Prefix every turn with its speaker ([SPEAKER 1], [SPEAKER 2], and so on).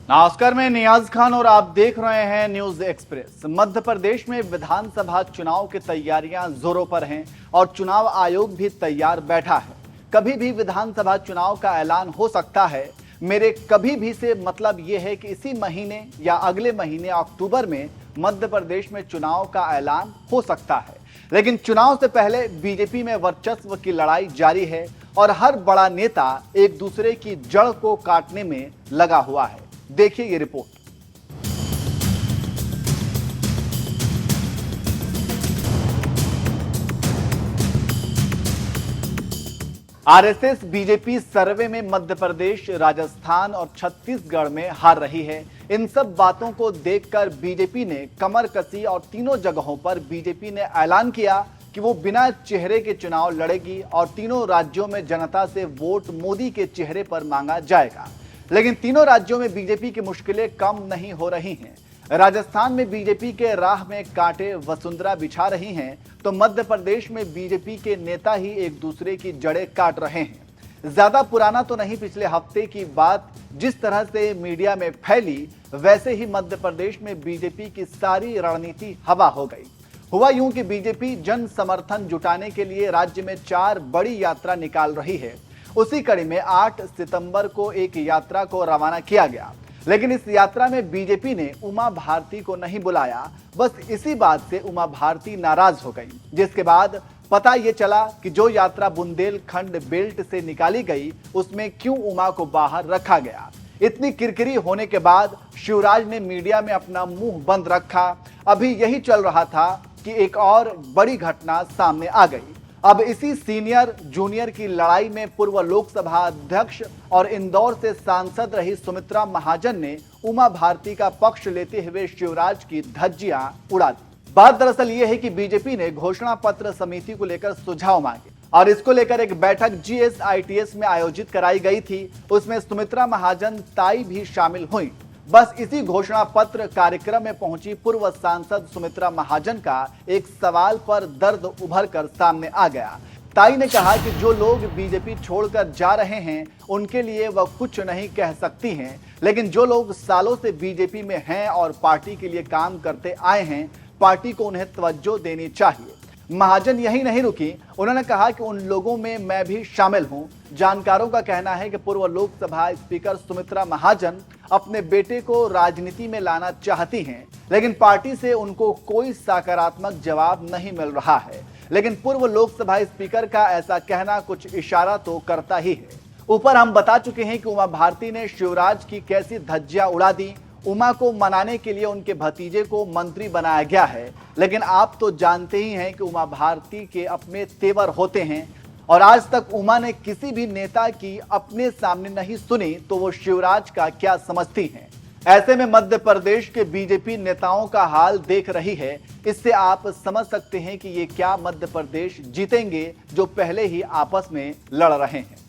[SPEAKER 1] नमस्कार, मैं नियाज खान और आप देख रहे हैं न्यूज एक्सप्रेस। मध्य प्रदेश में विधानसभा चुनाव की तैयारियां जोरों पर हैं और चुनाव आयोग भी तैयार बैठा है। कभी भी विधानसभा चुनाव का ऐलान हो सकता है। मेरे कभी भी से मतलब ये है कि इसी महीने या अगले महीने अक्टूबर में मध्य प्रदेश में चुनाव का ऐलान हो सकता है। लेकिन चुनाव से पहले बीजेपी में वर्चस्व की लड़ाई जारी है और हर बड़ा नेता एक दूसरे की जड़ को काटने में लगा हुआ है। देखिए ये रिपोर्ट। आरएसएस बीजेपी सर्वे में मध्य प्रदेश, राजस्थान और छत्तीसगढ़ में हार रही है। इन सब बातों को देखकर बीजेपी ने कमर कसी और तीनों जगहों पर बीजेपी ने ऐलान किया कि वो बिना चेहरे के चुनाव लड़ेगी और तीनों राज्यों में जनता से वोट मोदी के चेहरे पर मांगा जाएगा। लेकिन तीनों राज्यों में बीजेपी की मुश्किलें कम नहीं हो रही हैं। राजस्थान में बीजेपी के राह में कांटे वसुंधरा बिछा रही हैं, तो मध्य प्रदेश में बीजेपी के नेता ही एक दूसरे की जड़ें काट रहे हैं। ज्यादा पुराना तो नहीं, पिछले हफ्ते की बात जिस तरह से मीडिया में फैली, वैसे ही मध्य प्रदेश में बीजेपी की सारी रणनीति हवा हो गई। हुआ यूं कि बीजेपी जन समर्थन जुटाने के लिए राज्य में 4 बड़ी यात्रा निकाल रही है। उसी कड़ी में 8 सितंबर को एक यात्रा को रवाना किया गया, लेकिन इस यात्रा में बीजेपी ने उमा भारती को नहीं बुलाया। बस इसी बात से उमा भारती नाराज हो गई, जिसके बाद पता ये चला कि जो यात्रा बुंदेलखंड बेल्ट से निकाली गई, उसमें क्यों उमा को बाहर रखा गया। इतनी किरकिरी होने के बाद शिवराज ने मीडिया में अपना मुंह बंद रखा। अभी यही चल रहा था कि एक और बड़ी घटना सामने आ गई। अब इसी सीनियर जूनियर की लड़ाई में पूर्व लोकसभा अध्यक्ष और इंदौर से सांसद रही सुमित्रा महाजन ने उमा भारती का पक्ष लेते हुए शिवराज की धज्जियां उड़ा दी। बात दरअसल ये है कि बीजेपी ने घोषणा पत्र समिति को लेकर सुझाव मांगे और इसको लेकर एक बैठक GSITS में आयोजित कराई गई थी। उसमें सुमित्रा महाजन ताई भी शामिल हुई। बस इसी घोषणा पत्र कार्यक्रम में पहुंची पूर्व सांसद सुमित्रा महाजन का एक सवाल पर दर्द उभर कर सामने आ गया। ताई ने कहा कि जो लोग बीजेपी छोड़कर जा रहे हैं उनके लिए वह कुछ नहीं कह सकती हैं, लेकिन जो लोग सालों से बीजेपी में हैं और पार्टी के लिए काम करते आए हैं, पार्टी को उन्हें तवज्जो देनी चाहिए। महाजन यही नहीं रुकी, उन्होंने कहा कि उन लोगों में मैं भी शामिल हूं। जानकारों का कहना है कि पूर्व लोकसभा स्पीकर सुमित्रा महाजन अपने बेटे को राजनीति में लाना चाहती हैं, लेकिन पार्टी से उनको कोई सकारात्मक जवाब नहीं मिल रहा है। लेकिन पूर्व लोकसभा स्पीकर का ऐसा कहना कुछ इशारा तो करता ही है। ऊपर हम बता चुके हैं कि उमा भारती ने शिवराज की कैसी धज्जियां उड़ा दी। उमा को मनाने के लिए उनके भतीजे को मंत्री बनाया गया है, लेकिन आप तो जानते ही हैं कि उमा भारती के अपने तेवर होते हैं और आज तक उमा ने किसी भी नेता की अपने सामने नहीं सुनी, तो वो शिवराज का क्या समझती हैं। ऐसे में मध्य प्रदेश के बीजेपी नेताओं का हाल देख रही है। इससे आप समझ सकते हैं कि ये क्या मध्य प्रदेश जीतेंगे जो पहले ही आपस में लड़ रहे हैं।